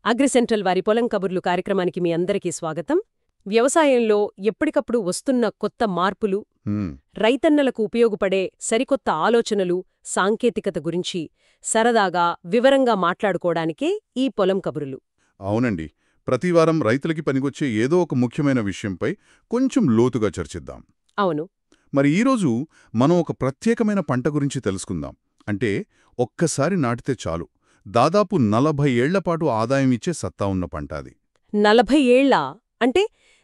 అగ్రిసెంట్రల్ వారి పొలం కబుర్లు కార్యక్రమానికి మీ అందరికీ స్వాగతం. వ్యవసాయంలో ఎప్పటికప్పుడు వస్తున్న కొత్త మార్పులు, రైతన్నలకు ఉపయోగపడే సరికొత్త ఆలోచనలు, సాంకేతికత గురించి సరదాగా వివరంగా మాట్లాడుకోవడానికే ఈ పొలం కబుర్లు. అవునండి. ప్రతివారం రైతులకి పనికొచ్చే ఏదో ఒక ముఖ్యమైన విషయంపై కొంచెం లోతుగా చర్చిద్దాం. అవును. మరి ఈరోజు మనం ఒక ప్రత్యేకమైన పంట గురించి తెలుసుకుందాం. అంటే ఒక్కసారి నాటితే చాలు, దాదాపు 40 ఏళ్లపాటు ఆదాయం ఇచ్చే సత్తా ఉన్న పంట అది. 40 ఏళ్లా? అంటే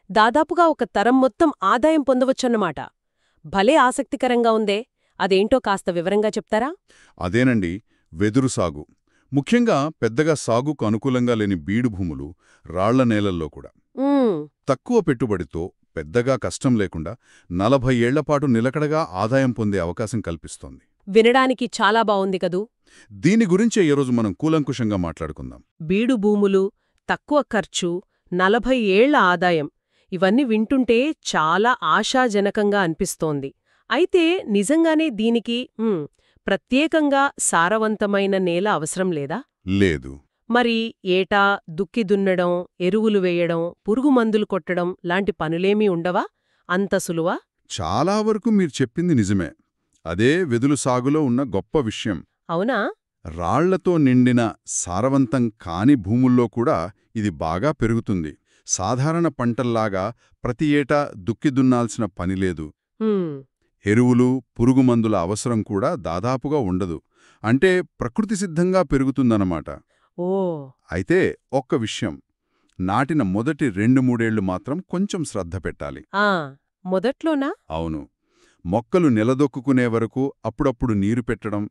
దాదాపుగా ఒక తరం మొత్తం ఆదాయం పొందవచ్చన్నమాట. భలే ఆసక్తికరంగా ఉందే. అదేంటో కాస్త వివరంగా చెప్తారా? అదేనండి, వెదురు సాగు. ముఖ్యంగా పెద్దగా సాగుకు అనుకూలంగా లేని బీడు భూములు, రాళ్ల నేలల్లో కూడా. తక్కువ పెట్టుబడితో, పెద్దగా కష్టం లేకుండా 40 ఏళ్లపాటు నిలకడగా ఆదాయం పొందే అవకాశం కల్పిస్తోంది. వినడానికి చాలా బావుంది కదూ. దీని గురించే ఈరోజు మనం కూలంకుషంగా మాట్లాడుకుందాం. బీడు భూములు, తక్కువ ఖర్చు, 40 ఏళ్ల ఆదాయం, ఇవన్నీ వింటుంటే చాలా ఆశాజనకంగా అనిపిస్తోంది. అయితే నిజంగానే దీనికి ప్రత్యేకంగా సారవంతమైన నేల అవసరం లేదా? లేదు. మరి ఏటా దుక్కి దున్నడం, ఎరువులు వేయడం, పురుగుమందులు కొట్టడం లాంటి పనులేమీ ఉండవా? అంత సులువా? చాలా వరకు మీరు చెప్పింది నిజమే. అదే వెదురు సాగులో ఉన్న గొప్ప విషయం. అవునా? రాళ్లతో నిండిన సారవంతం కాని భూముల్లో కూడా ఇది బాగా పెరుగుతుంది. సాధారణ పంటల్లాగా ప్రతి ఏటా దుక్కి దున్నాల్సిన పనిలేదు. ఎరువులు, పురుగుమందుల అవసరం కూడా దాదాపుగా ఉండదు. అంటే ప్రకృతి సిద్ధంగా పెరుగుతుందన్నమాట. ఓ. అయితే ఒక్క విషయం, నాటిన మొదటి 2-3 ఏళ్లు మాత్రం కొంచెం శ్రద్ధ పెట్టాలి. మొదట్లోనా? అవును. మొక్కలు నిలదొక్కునే వరకు అప్పుడప్పుడు నీరు పెట్టడం,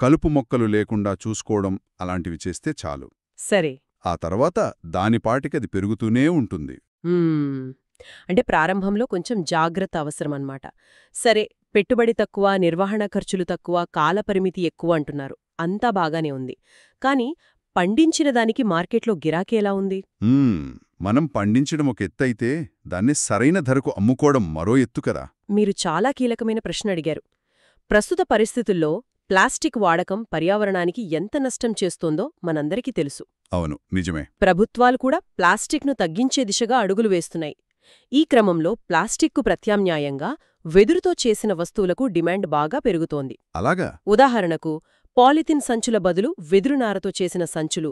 కలుపు మొక్కలు లేకుండా చూసుకోవడం అలాంటివి చేస్తే చాలు. సరే. ఆ తర్వాత దానిపాటికది పెరుగుతూనే ఉంటుంది. అంటే ప్రారంభంలో కొంచెం జాగ్రత్త అవసరమన్నమాట. సరే, పెట్టుబడి తక్కువ, నిర్వహణ ఖర్చులు తక్కువ, కాలపరిమితి ఎక్కువ అంటున్నారు. అంతా బాగానే ఉంది. కానీ పండించిన దానికి మార్కెట్లో గిరాకీ ఎలా ఉంది? మనం పండించడం ఒక ఎత్తైతే దాన్ని సరైన ధరకు అమ్ముకోవడం మరో ఎత్తు కదా. మీరు చాలా కీలకమైన ప్రశ్న అడిగారు. ప్రస్తుత పరిస్థితుల్లో ప్లాస్టిక్ వాడకం పర్యావరణానికి ఎంత నష్టం చేస్తోందో మనందరికీ తెలుసు. అవును, నిజమే. ప్రభుత్వాలు కూడా ప్లాస్టిక్ను తగ్గించే దిశగా అడుగులు వేస్తున్నాయి. ఈ క్రమంలో ప్లాస్టిక్కు ప్రత్యామ్నాయంగా వెదురుతో చేసిన వస్తువులకు డిమాండ్ బాగా పెరుగుతోంది. అలాగా? ఉదాహరణకు, పాలిథిన్ సంచుల బదులు వెదురునారతో చేసిన సంచులు,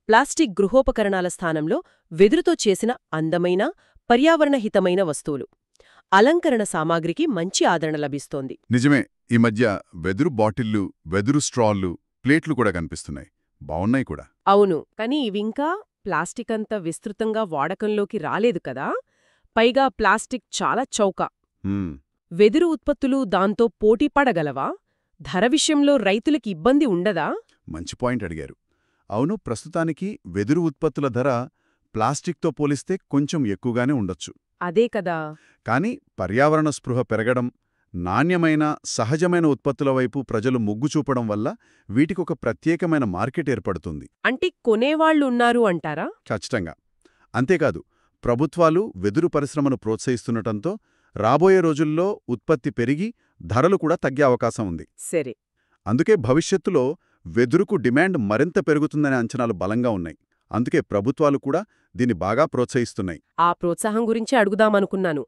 ప్లాస్టిక్ గృహోపకరణాల స్థానంలో వెదురుతో చేసిన అందమైన, పర్యావరణహితమైన వస్తువులు, అలంకరణ సామాగ్రికి మంచి ఆదరణ లభిస్తోంది. నిజమే. ఈ మధ్య వెదురు బాటిళ్లు, వెదురు స్ట్రాలు, ప్లేట్లు కూడా కనిపిస్తున్నాయి. బావున్నాయి కూడా. అవును. కానీ ఇవింకా ప్లాస్టిక్ అంత విస్తృతంగా వాడకంలోకి రాలేదు కదా. పైగా ప్లాస్టిక్ చాలా చౌక. వెదురు ఉత్పత్తులు దాంతో పోటీ పడగలవా? ధర విషయంలో రైతులకి ఇబ్బంది ఉండదా? మంచి పాయింట్ అడిగారు. అవును, ప్రస్తుతానికి వెదురు ఉత్పత్తుల ధర ప్లాస్టిక్తో పోలిస్తే కొంచెం ఎక్కువగానే ఉండొచ్చు. అదే కదా. కానీ పర్యావరణ స్పృహ పెరగడం, నాణ్యమైన, సహజమైన ఉత్పత్తుల వైపు ప్రజలు మొగ్గు చూపడం వల్ల వీటికొక ప్రత్యేకమైన మార్కెట్ ఏర్పడుతుంది. అంటే కొనేవాళ్లు ఉన్నారు అంటారా? ఖచ్చితంగా. అంతేకాదు, ప్రభుత్వాలు వెదురు పరిశ్రమను ప్రోత్సహిస్తుండటంతో రాబోయే రోజుల్లో ఉత్పత్తి పెరిగి ధరలు కూడా తగ్గే అవకాశం ఉంది. సరే. అందుకే భవిష్యత్తులో వెదురుకు డిమాండ్ మరింత పెరుగుతుందనే అంచనాలు బలంగా ఉన్నాయి. అందుకే ప్రభుత్వాలు కూడా దీన్ని బాగా ప్రోత్సహిస్తున్నాయి. ఆ ప్రోత్సాహం గురించి అడుగుదామనుకున్నాను.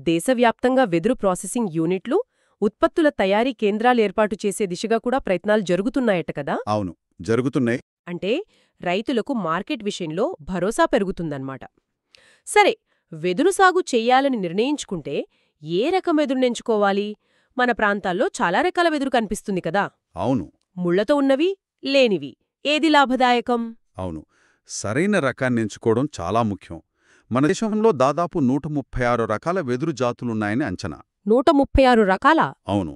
దేశవ్యాప్తంగా వెదురు ప్రాసెసింగ్ యూనిట్లు, ఉత్పత్తుల తయారీ కేంద్రాలు ఏర్పాటు చేసే దిశగా కూడా ప్రయత్నాలు జరుగుతున్నాయట కదా? అవును, జరుగుతున్నాయి. అంటే రైతులకు మార్కెట్ విషయంలో భరోసా పెరుగుతుందన్నమాట. సరే, వెదురు సాగు చెయ్యాలని నిర్ణయించుకుంటే ఏ రకం వెదురునెంచుకోవాలి? మన ప్రాంతాల్లో చాలా రకాల వెదురు కనిపిస్తుంది కదా. అవును. ముళ్లతో ఉన్నవి, లేనివి, ఏది లాభదాయకం? అవును, సరైన రకాన్ని ఎంచుకోవడం చాలా ముఖ్యం. మన దేశంలో దాదాపు 136 రకాల వెదురు జాతులున్నాయని అంచనా. 136 రకాలా? అవును.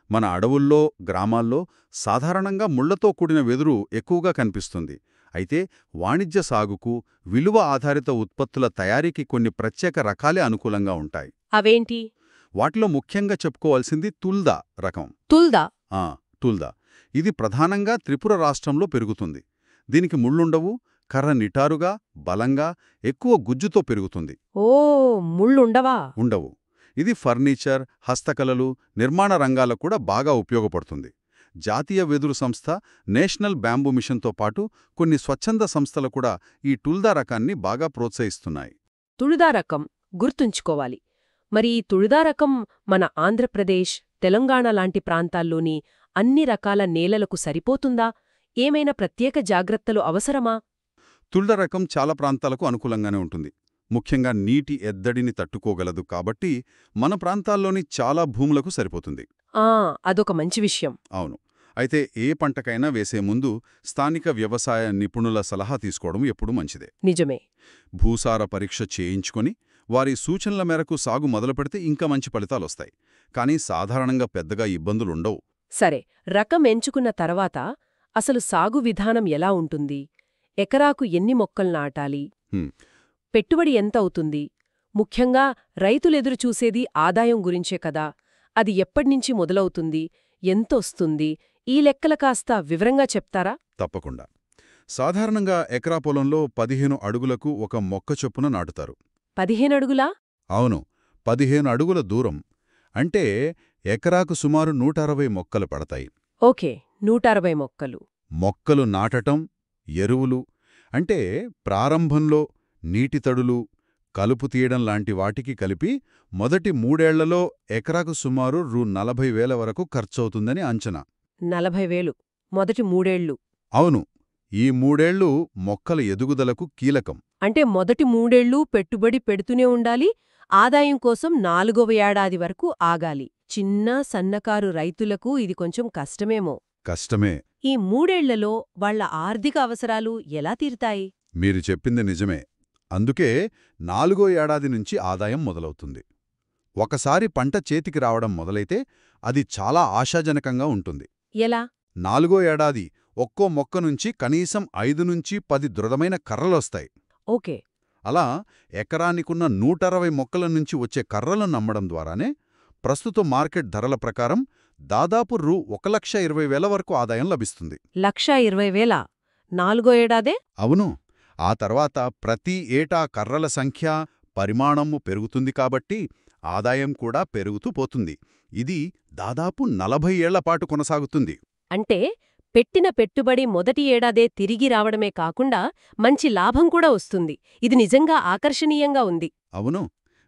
మన అడవుల్లో, గ్రామాల్లో సాధారణంగా ముళ్లతో కూడిన వెదురు ఎక్కువగా కనిపిస్తుంది. అయితే వాణిజ్య సాగుకు, విలువ ఆధారిత ఉత్పత్తుల తయారీకి కొన్ని ప్రత్యేక రకాలే అనుకూలంగా ఉంటాయి. అవేంటి? వాటిలో ముఖ్యంగా చెప్పుకోవాల్సింది తుల్దా రకం. తుల్దా? తుల్దా. ఇది ప్రధానంగా త్రిపుర రాష్ట్రంలో పెరుగుతుంది. దీనికి ముళ్ళుండవు, కర్ర నిటారుగా, బలంగా, ఎక్కువ గుజ్జుతో పెరుగుతుంది. ఓ, ముళ్ళుండవా? ఉండవు. ఇది ఫర్నిచర్, హస్తకళలు, నిర్మాణ రంగాలకు కూడా బాగా ఉపయోగపడుతుంది. జాతీయ వెదురు సంస్థ, నేషనల్ బ్యాంబూ మిషన్తో పాటు కొన్ని స్వచ్ఛంద సంస్థలు కూడా ఈ టుల్దా రకాన్ని బాగా ప్రోత్సహిస్తున్నాయి. తుళుదా రకం గుర్తుంచుకోవాలి. మరి ఈ తుళుదా రకం మన ఆంధ్రప్రదేశ్, తెలంగాణ లాంటి ప్రాంతాల్లోని అన్ని రకాల నేలలకు సరిపోతుందా? ఏమైనా ప్రత్యేక జాగ్రత్తలు అవసరమా? తుల్దా రకం చాలా ప్రాంతాలకు అనుకూలంగానే ఉంటుంది. ముఖ్యంగా నీటి ఎద్దడిని తట్టుకోగలదు కాబట్టి మన ప్రాంతాల్లోని చాలా భూములకు సరిపోతుంది. అదొక మంచి విషయం. అవును. అయితే ఏ పంటకైనా వేసే ముందు స్థానిక వ్యవసాయ నిపుణుల సలహా తీసుకోవడం ఎప్పుడూ మంచిదే. నిజమే. భూసార పరీక్ష చేయించుకొని వారి సూచనల మేరకు సాగు మొదలుపెడితే ఇంకా మంచి ఫలితాలొస్తాయి. కానీ సాధారణంగా పెద్దగా ఇబ్బందులుండవు. సరే, రకం ఎంచుకున్న తర్వాత అసలు సాగు విధానం ఎలా ఉంటుంది? ఎకరాకు ఎన్ని మొక్కలు నాటాలి? పెట్టుబడి ఎంత అవుతుంది? ముఖ్యంగా రైతులెదురుచూసేది ఆదాయం గురించే కదా. అది ఎప్పటినుంచి మొదలవుతుంది? ఎంతొస్తుంది? ఈ లెక్కల కాస్త వివరంగా చెప్తారా? తప్పకుండా. సాధారణంగా ఎకరా పొలంలో 15 అడుగులకు ఒక మొక్క చొప్పున నాటుతారు. 15 అడుగులా? అవును, 15 అడుగుల దూరం. అంటే ఎకరాకు సుమారు 160 మొక్కలు పడతాయి. ఓకే, 160 మొక్కలు. మొక్కలు నాటటం, ఎరువులు అంటే ప్రారంభంలో నీటి తడులు, కలుపు తీయడం లాంటి వాటికి కలిపి మొదటి 3 ఏళ్లలో ఎకరాకు సుమారు రూ. 40,000 వరకు ఖర్చవుతుందని అంచనా. 40,000 మొదటి 3 ఏళ్లు. అవును, ఈ 3 ఏళ్లు మొక్కల ఎదుగుదలకు కీలకం. అంటే మొదటి 3 ఏళ్లు పెట్టుబడి పెడుతూనే ఉండాలి, ఆదాయం కోసం 4వ ఏడాది వరకు ఆగాలి. చిన్న సన్నకారు రైతులకు ఇది కొంచెం కష్టమేమో. కష్టమే. ఈ 3 ఏళ్లలో వాళ్ల ఆర్థిక అవసరాలు ఎలా తీరుతాయి? మీరు చెప్పింది నిజమే. అందుకే 4వ ఏడాది నుంచి ఆదాయం మొదలవుతుంది. ఒకసారి పంట చేతికి రావడం మొదలైతే అది చాలా ఆశాజనకంగా ఉంటుంది. ఎలా? 4వ ఏడాది ఒక్కో మొక్క నుంచి కనీసం 5 నుంచి 10 దృఢమైన కర్రలొస్తాయి. ఓకే. అలా ఎకరానికున్న 160 మొక్కల నుంచి వచ్చే కర్రలను నమ్మడం ద్వారానే ప్రస్తుత మార్కెట్ ధరల ప్రకారం దాదాపు రూ. 1,20,000 వరకు ఆదాయం లభిస్తుంది. 1,20,000 4వ ఏడాదే? అవును. ఆ తర్వాత ప్రతి ఏటా కర్రల సంఖ్య, పరిమాణము పెరుగుతుంది కాబట్టి ఆదాయం కూడా పెరుగుతూ పోతుంది. ఇది దాదాపు 40 ఏళ్లపాటు కొనసాగుతుంది. అంటే పెట్టిన పెట్టుబడి మొదటి ఏడాదే తిరిగి రావడమే కాకుండా మంచి లాభం కూడా వస్తుంది. ఇది నిజంగా ఆకర్షణీయంగా ఉంది. అవును,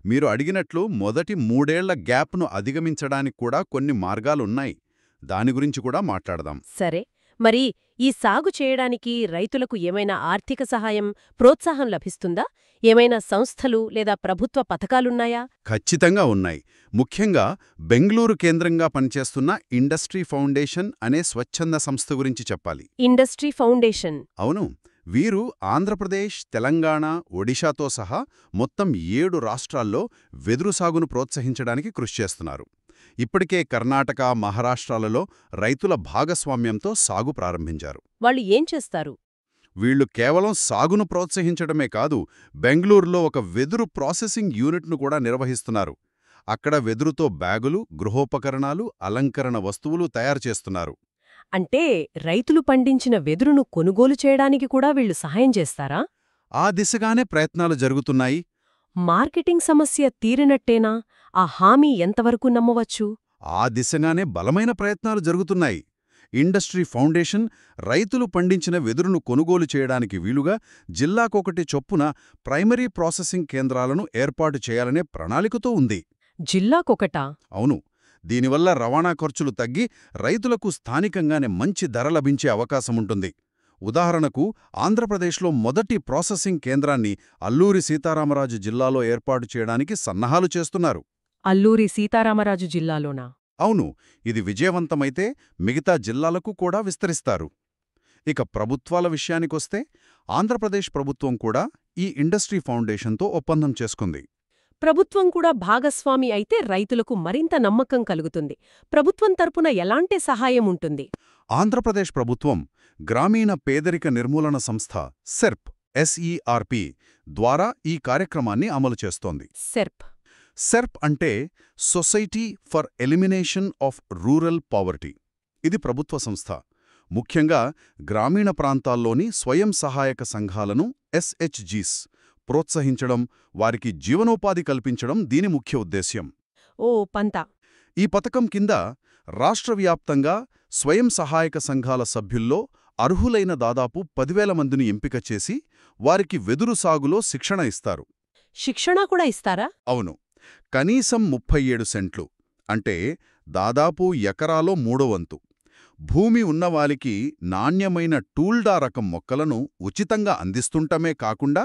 మీరు అడిగినట్లు మొదటి 3 ఏళ్ల గ్యాప్ను అధిగమించడానికి కూడా కొన్ని మార్గాలున్నాయి. దాని గురించి కూడా మాట్లాడదాం. సరే, మరి ఈ సాగు చేయడానికి రైతులకు ఏమైనా ఆర్థిక సహాయం, ప్రోత్సాహం లభిస్తుందా? ఏమైనా సంస్థలు లేదా ప్రభుత్వ పథకాలున్నాయా? ఖచ్చితంగా ఉన్నాయి. ముఖ్యంగా బెంగళూరు కేంద్రంగా పనిచేస్తున్న ఇండస్ట్రీ ఫౌండేషన్ అనే స్వచ్ఛంద సంస్థ గురించి చెప్పాలి. Industry foundation? అవును, వీరు ఆంధ్రప్రదేశ్, తెలంగాణ, ఒడిషాతో సహా మొత్తం 7 రాష్ట్రాల్లో వెదురు సాగును ప్రోత్సహించడానికి కృషి చేస్తున్నారు. ఇప్పటికే కర్ణాటక, మహారాష్ట్రాలలో రైతుల భాగస్వామ్యంతో సాగు ప్రారంభించారు. వాళ్ళు ఏం చేస్తారు? వీళ్లు కేవలం సాగును ప్రోత్సహించడమే కాదు, బెంగళూరులో ఒక వెదురు ప్రాసెసింగ్ యూనిట్ను కూడా నిర్వహిస్తున్నారు. అక్కడ వెదురుతో బ్యాగులు, గృహోపకరణాలు, అలంకరణ వస్తువులు తయారు చేస్తున్నారు. అంటే రైతులు పండించిన వెదురును కొనుగోలు చేయడానికి కూడా వీళ్లు సహాయం చేస్తారా? ఆ దిశగానే ప్రయత్నాలు జరుగుతున్నాయి. మార్కెటింగ్ సమస్య తీరినట్టేనా? ఆ హామీ ఎంతవరకు నమ్మవచ్చు? ఆ దిశగానే బలమైన ప్రయత్నాలు జరుగుతున్నాయి. ఇండస్ట్రీ ఫౌండేషన్ రైతులు పండించిన వెదురును కొనుగోలు చేయడానికి వీలుగా జిల్లాకొకటి చొప్పున ప్రైమరీ ప్రాసెసింగ్ కేంద్రాలను ఏర్పాటు చేయాలనే ప్రణాళికతో ఉంది. జిల్లాకొకటా? అవును. దీనివల్ల రవాణా ఖర్చులు తగ్గి రైతులకు స్థానికంగానే మంచి ధర లభించే అవకాశముంటుంది. ఉదాహరణకు ఆంధ్రప్రదేశ్లో మొదటి ప్రాసెసింగ్ కేంద్రాన్ని అల్లూరి సీతారామరాజు జిల్లాలో ఏర్పాటు చేయడానికి సన్నాహాలు చేస్తున్నారు. అల్లూరి సీతారామరాజు జిల్లాలోనా? అవును, ఇది విజయవంతమైతే మిగతా జిల్లాలకు కూడా విస్తరిస్తారు. ఇక ప్రభుత్వాల విషయానికొస్తే ఆంధ్రప్రదేశ్ ప్రభుత్వం కూడా ఈ ఇండస్ట్రీ ఫౌండేషన్తో ఒప్పందం చేసుకుంది. ప్రభుత్వం కూడా భాగస్వామి అయితే రైతులకు మరింత నమ్మకం కలుగుతుంది. ప్రభుత్వం తరపున ఎలాంటి సహాయం ఉంటుంది? ఆంధ్రప్రదేశ్ ప్రభుత్వం గ్రామీణ పేదరిక నిర్మూలన సంస్థ సెర్ప్ SERP ద్వారా ఈ కార్యక్రమాన్ని అమలు చేస్తోంది. సెర్ప్ అంటే society for elimination of rural poverty. ఇది ప్రభుత్వ సంస్థ. ముఖ్యంగా గ్రామీణ ప్రాంతాల్లోని స్వయం సహాయక సంఘాలను SHGs ప్రోత్సహించడం, వారికి జీవనోపాధి కల్పించడం దీని ముఖ్య ఉద్దేశ్యం. పంత. ఈ పథకం కింద రాష్ట్రవ్యాప్తంగా స్వయం సహాయక సంఘాల సభ్యుల్లో అర్హులైన దాదాపు 10,000 మందిని ఎంపిక చేసి వారికి వెదురు సాగులో శిక్షణ ఇస్తారు. శిక్షణ కూడా ఇస్తారా? అవును. కనీసం 37 సెంట్లు అంటే దాదాపు ఎకరాలో 1/3. భూమి ఉన్నవారికి నాణ్యమైన టూల్డా రకం మొక్కలను ఉచితంగా అందిస్తుంటమే కాకుండా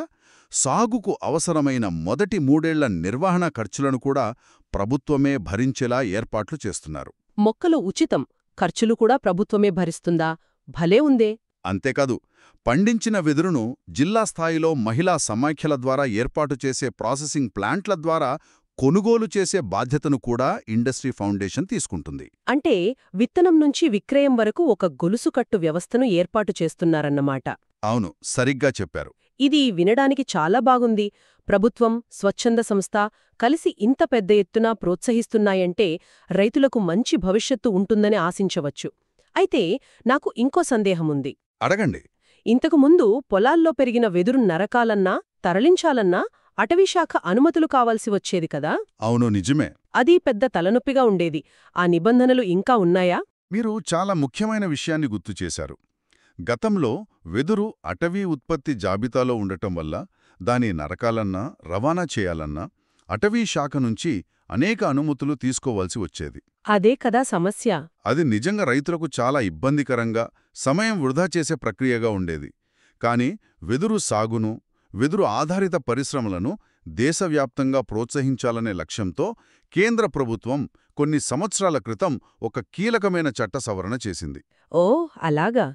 సాగుకు అవసరమైన మొదటి 3 ఏళ్ల నిర్వహణ ఖర్చులను కూడా ప్రభుత్వమే భరించేలా ఏర్పాట్లు చేస్తున్నారు. మొక్కలు ఉచితం, ఖర్చులు కూడా ప్రభుత్వమే భరిస్తుందా? భలే ఉందే. అంతేకాదు, పండించిన వెదురును జిల్లా స్థాయిలో మహిళా సమాఖ్యల ద్వారా ఏర్పాటు చేసే ప్రాసెసింగ్ ప్లాంట్ల ద్వారా కొనుగోలు చేసే బాధ్యతను కూడా ఇండస్ట్రీ ఫౌండేషన్ తీసుకుంటుంది. అంటే విత్తనం నుంచి విక్రయం వరకు ఒక గొలుసుకట్టు వ్యవస్థను ఏర్పాటు చేస్తున్నారన్నమాట. అవును, సరిగ్గా చెప్పారు. ఇది వినడానికి చాలా బాగుంది. ప్రభుత్వం, స్వచ్ఛంద సంస్థ కలిసి ఇంత పెద్ద ఎత్తున ప్రోత్సహిస్తున్నాయంటే రైతులకు మంచి భవిష్యత్తు ఉంటుందని ఆశించవచ్చు. అయితే నాకు ఇంకో సందేహముంది. అడగండి. ఇంతకు ముందు పొలాల్లో పెరిగిన వెదురు నరకాలన్నా, తరలించాలన్నా అటవీశాఖ అనుమతులు కావాల్సి వచ్చేది కదా? అవును, నిజమే. అది పెద్ద తలనొప్పిగా ఉండేది. ఆ నిబంధనలు ఇంకా ఉన్నాయా? మీరు చాలా ముఖ్యమైన విషయాన్ని గుర్తు చేశారు. గతంలో వెదురు అటవీ ఉత్పత్తి జాబితాలో ఉండటం వల్ల దాని నరకాలన్నా, రవాణా చేయాలన్నా అటవీ శాఖ నుంచి అనేక అనుమతులు తీసుకోవాల్సి వచ్చేది. అదే కదా సమస్య. అది నిజంగా రైతులకు చాలా ఇబ్బందికరంగా, సమయం వృధా చేసే ప్రక్రియగా ఉండేది. కాని వెదురు సాగును, వెదురు ఆధారిత పరిశ్రమలను దేశవ్యాప్తంగా ప్రోత్సహించాలనే లక్ష్యంతో కేంద్ర ప్రభుత్వం కొన్ని సంవత్సరాల క్రితం ఒక కీలకమైన చట్ట సవరణ చేసింది. ఓ అలాగా.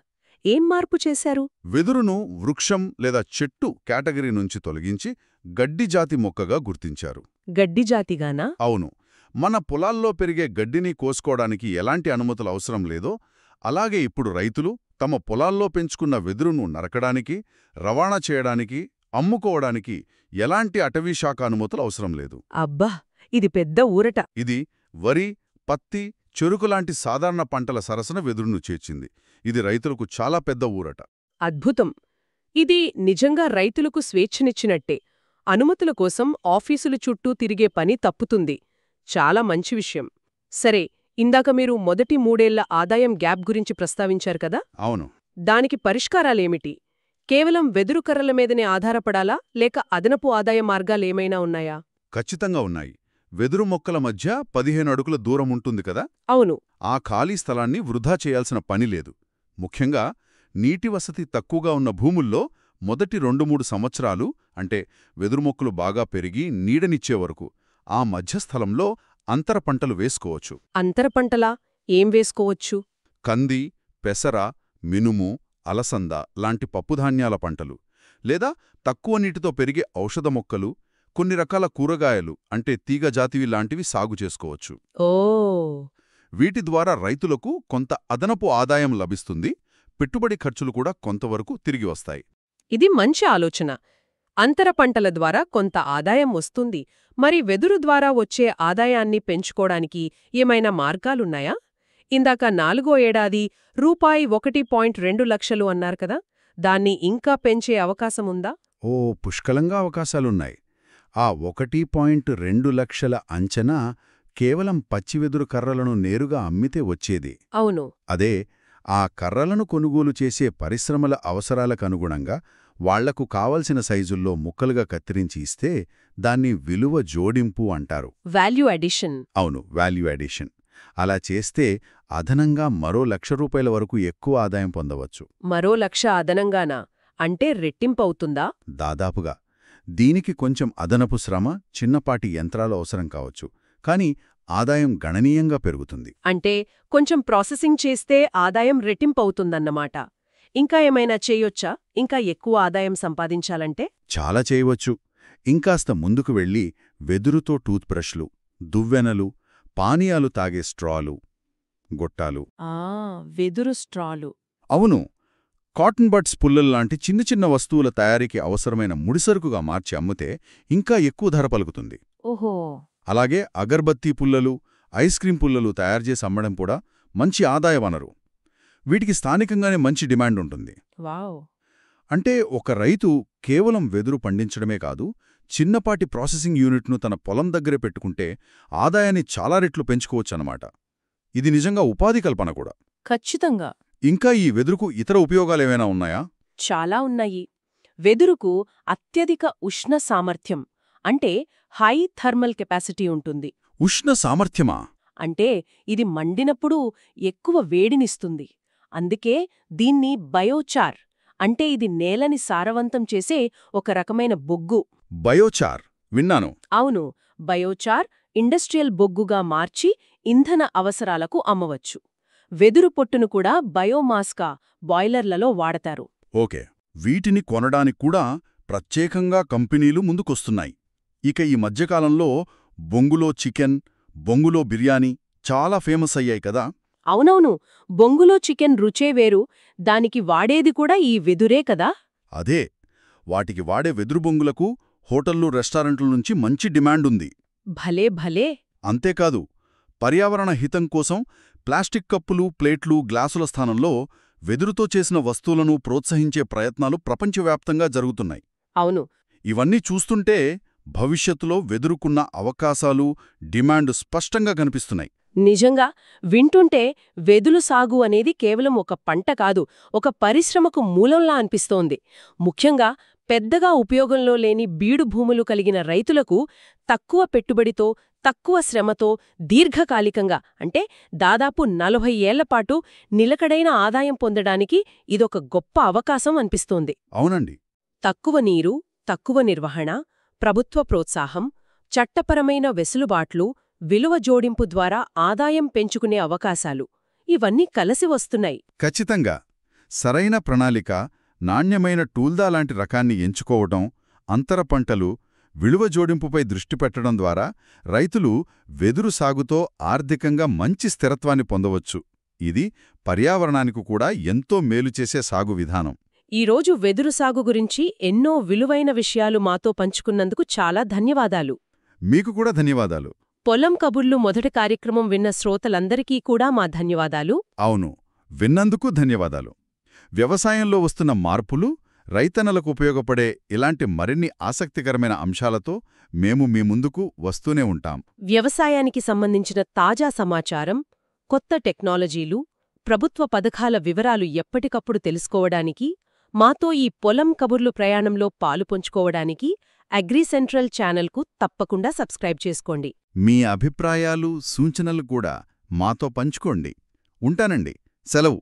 ఏం మార్పు చేశారు? వెదురును వృక్షం లేదా చెట్టు కేటగిరీ నుంచి తొలగించి గడ్డి జాతి మొక్కగా గుర్తించారు. గడ్డి జాతిగానా? అవును. మన పొలాల్లో పెరిగే గడ్డిని కోసుకోవడానికి ఎలాంటి అనుమతులు అవసరం లేదో, అలాగే ఇప్పుడు రైతులు తమ పొలాల్లో పెంచుకున్న వెదురును నరకడానికి, రవాణా చేయడానికి, అమ్ముకోవడానికి ఎలాంటి అటవీశాఖ అనుమతులు అవసరం లేదు. అబ్బా, ఇది పెద్ద ఊరట. ఇది వరి, పత్తి, చెరుకులాంటి సాధారణ పంటల సరసన వెదురును చేర్చింది. ఇది రైతులకు చాలా పెద్ద ఊరట. అద్భుతం. ఇది నిజంగా రైతులకు స్వేచ్ఛనిచ్చినట్టే. అనుమతుల కోసం ఆఫీసుల చుట్టూ తిరిగే పని తప్పుతుంది. చాలా మంచి విషయం. సరే, ఇందాక మీరు మొదటి 3 ఏళ్ల ఆదాయం గ్యాప్ గురించి ప్రస్తావించారు కదా? అవును. దానికి పరిష్కారాలేమిటి? కేవలం వెదురు కర్రల మీదనే ఆధారపడాలా, లేక అదనపు ఆదాయ మార్గాలేమైనా ఉన్నాయా? ఖచ్చితంగా ఉన్నాయి. వెదురు మొక్కల మధ్య 15 అడుగుల దూరం ఉంటుంది కదా? అవును. ఆ ఖాళీ స్థలాన్ని వృధా చేయాల్సిన పని లేదు. ముఖ్యంగా నీటి వసతి తక్కువగా ఉన్న భూముల్లో మొదటి 2-3 సంవత్సరాలు, అంటే వెదురు మొక్కలు బాగా పెరిగి నీడనిచ్చే వరకు, ఆ మధ్య స్థలంలో అంతర పంటలు వేసుకోవచ్చు. అంతర పంటలా? ఏం వేసుకోవచ్చు? కంది, పెసర, మినుము, అలసంద లాంటి పప్పుధాన్యాల పంటలు, లేదా తక్కువ నీటితో పెరిగే ఔషధ మొక్కలు, కొన్ని రకాల కూరగాయలు అంటే తీగజాతివి లాంటివి సాగు చేసుకోవచ్చు. ఓ వీటి ద్వారా రైతులకు కొంత అదనపు ఆదాయం లభిస్తుంది, పెట్టుబడి ఖర్చులు కూడా కొంతవరకు తిరిగి వస్తాయి. ఇది మంచి ఆలోచన. అంతర పంటల ద్వారా కొంత ఆదాయం వస్తుంది. మరి వెదురు ద్వారా వచ్చే ఆదాయాన్ని పెంచుకోవడానికి ఏమైనా మార్గాలున్నాయా? ఇందాక 4వ ఏడాది రూపాయి 1.2 లక్షలు అన్నారు కదా, దాన్ని ఇంకా పెంచే అవకాశముందా? ఓ పుష్కలంగా అవకాశాలున్నాయి. ఆ 1.2 లక్షల అంచనా కేవలం పచ్చివెదురు కర్రలను నేరుగా అమ్మితే వచ్చేది. అవును. అదే ఆ కర్రలను కొనుగోలు చేసే పరిశ్రమల అవసరాలకనుగుణంగా వాళ్లకు కావలసిన సైజుల్లో ముక్కలుగా కత్తిరించి ఇస్తే దాన్ని విలువ జోడింపు అంటారు. Value addition. అవును, వాల్యూ అడిషన్. అలా చేస్తే అదనంగా మరో ₹1,00,000 వరకు ఎక్కువ ఆదాయం పొందవచ్చు. మరో 1,00,000 అదనంగానా? అంటే రెట్టింపవుతుందా? దాదాపుగా. దీనికి కొంచెం అదనపు శ్రమ, చిన్నపాటి యంత్రాలు అవసరం కావచ్చు, కానీ ఆదాయం గణనీయంగా పెరుగుతుంది. అంటే కొంచెం ప్రాసెసింగ్ చేస్తే ఆదాయం రెట్టింపవుతుందన్నమాట. ఇంకా ఏమైనా చేయొచ్చా ఇంకా ఎక్కువ ఆదాయం సంపాదించాలంటే? చాలా చేయవచ్చు. ఇంకాస్త ముందుకు వెళ్ళి వెదురుతో టూత్ బ్రష్లు, దువ్వెనలు, పానీయాలు తాగే స్ట్రాలు, గొట్టాలు. వెదురు స్ట్రాలు. అవును, కాటన్ బడ్స్ పుల్లల్లాంటి చిన్న చిన్న వస్తువుల తయారీకి అవసరమైన ముడిసరుకుగా మార్చి అమ్మితే ఇంకా ఎక్కువ ధర పలుకుతుంది. ఓహో. అలాగే అగర్బత్తీ పుల్లలు, ఐస్ క్రీం పుల్లలు తయారుచేసి అమ్మడం కూడా మంచి ఆదాయ వనరు. వీటికి స్థానికంగానే మంచి డిమాండ్ ఉంటుంది. వావ్. అంటే ఒక రైతు కేవలం వెదురు పండించడమే కాదు, చిన్నపాటి ప్రాసెసింగ్ యూనిట్ను తన పొలం దగ్గరే పెట్టుకుంటే ఆదాయాన్ని చాలా రెట్లు పెంచుకోవచ్చన్నమాట. ఇది నిజంగా ఉపాధి కల్పన కూడా. ఖచ్చితంగా. ఇంకా ఈ వెదురుకు ఇతర ఉపయోగాలేమైనా ఉన్నాయా? చాలా ఉన్నాయి. వెదురుకు అత్యధిక ఉష్ణ సామర్థ్యం అంటే హై థర్మల్ కెపాసిటీ ఉంటుంది. ఉష్ణ సామర్థ్యమా? అంటే ఇది మండినప్పుడు ఎక్కువ వేడినిస్తుంది. అందుకే దీన్ని బయోచార్ అంటే ఇది నేలని సారవంతం చేసే ఒక రకమైన బొగ్గు. బయోచార్ విన్నాను. అవును, బయోచార్ ఇండస్ట్రియల్ బొగ్గుగా మార్చి ఇంధన అవసరాలకు అమ్మవచ్చు. వెదురు పొట్టును కూడా బయోమాస్గా బాయిలర్లలో వాడతారు. ఓకే, వీటిని కొనడానికి కూడా ప్రత్యేకంగా కంపెనీలు ముందుకొస్తున్నాయి. ఇక ఈ మధ్యకాలంలో బొంగులో చికెన్, బొంగులో బిర్యానీ చాలా ఫేమస్ అయ్యాయి కదా? అవునవును, బొంగులో చికెన్ రుచే వేరు, దానికి వాడేది కూడా ఈ వెదురే కదా. అదే, వాటికి వాడే వెదురు బొంగులకు హోటళ్లు, రెస్టారెంట్ల నుంచి మంచి డిమాండుంది. భలే భలే. అంతేకాదు, పర్యావరణ హితం కోసం ప్లాస్టిక్ కప్పులు, ప్లేట్లు, గ్లాసుల స్థానంలో వెదురుతో చేసిన వస్తువులను ప్రోత్సహించే ప్రయత్నాలు ప్రపంచవ్యాప్తంగా జరుగుతున్నాయి. అవును. ఇవన్నీ చూస్తుంటే భవిష్యత్తులో వెదురుకున్న అవకాశాలు, డిమాండ్ స్పష్టంగా కనిపిస్తున్నాయి. నిజంగా వింటుంటే వెదులు సాగు అనేది కేవలం ఒక పంట కాదు, ఒక పరిశ్రమకు మూలంలా అనిపిస్తోంది. ముఖ్యంగా పెద్దగా ఉపయోగంలో లేని బీడు భూములు కలిగిన రైతులకు తక్కువ పెట్టుబడితో, తక్కువ శ్రమతో దీర్ఘకాలికంగా అంటే దాదాపు 40 ఏళ్లపాటు నిలకడైన ఆదాయం పొందడానికి ఇదొక గొప్ప అవకాశం అనిపిస్తోంది. అవునండి. తక్కువ నీరు, తక్కువ నిర్వహణ, ప్రభుత్వ ప్రోత్సాహం, చట్టపరమైన వెసులుబాట్లు, విలువ జోడింపు ద్వారా ఆదాయం పెంచుకునే అవకాశాలు ఇవన్నీ కలిసి వస్తున్నాయి. ఖచ్చితంగా. సరైన ప్రణాళిక, నాణ్యమైన టూల్దా లాంటి రకాన్ని ఎంచుకోవటం, అంతర పంటలు, విలువ జోడింపుపై దృష్టి పెట్టడం ద్వారా రైతులు వెదురు సాగుతో ఆర్థికంగా మంచి స్థిరత్వాన్ని పొందవచ్చు. ఇది పర్యావరణానికి కూడా ఎంతో మేలు చేసే సాగు విధానం. ఈరోజు వెదురు సాగు గురించి ఎన్నో విలువైన విషయాలు మాతో పంచుకున్నందుకు చాలా ధన్యవాదాలు. మీకు కూడా ధన్యవాదాలు. పొలం కబుర్లు మొదటి కార్యక్రమం విన్న శ్రోతలందరికీ కూడా మా ధన్యవాదాలు. అవును, విన్నందుకు ధన్యవాదాలు. వ్యవసాయంలో వస్తున్న మార్పులు, రైతన్నలకు ఉపయోగపడే ఇలాంటి మరిన్ని ఆసక్తికరమైన అంశాలతో మేము మీ ముందుకు వస్తూనే ఉంటాం. వ్యవసాయానికి సంబంధించిన తాజా సమాచారం, కొత్త టెక్నాలజీలు, ప్రభుత్వ పథకాల వివరాలు ఎప్పటికప్పుడు తెలుసుకోవడానికి, మాతో ఈ పొలం కబుర్లు ప్రయాణంలో పాలు పంచుకోవడానికి అగ్రిసెంట్రల్ ఛానల్కు తప్పకుండా సబ్స్క్రైబ్ చేసుకోండి. మీ అభిప్రాయాలు, సూచనలు కూడా మాతో పంచుకోండి. ఉంటానండి. సెలవు.